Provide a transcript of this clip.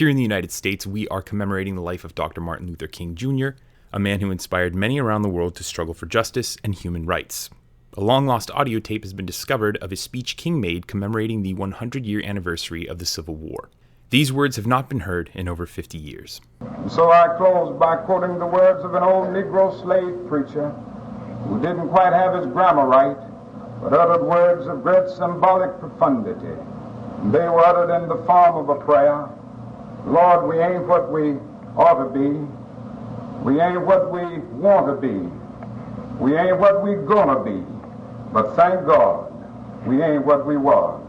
Here in the United States, we are commemorating the life of Dr. Martin Luther King Jr., a man who inspired many around the world to struggle for justice and human rights. A long-lost audio tape has been discovered of a speech King made commemorating the 100-year anniversary of the Civil War. These words have not been heard in over 50 years. So I close by quoting the words of an old Negro slave preacher who didn't quite have his grammar right, but uttered words of great symbolic profundity. They were uttered in the form of a prayer. Lord, we ain't what we ought to be. We ain't what we want to be. We ain't what we gonna be. But thank God, we ain't what we was.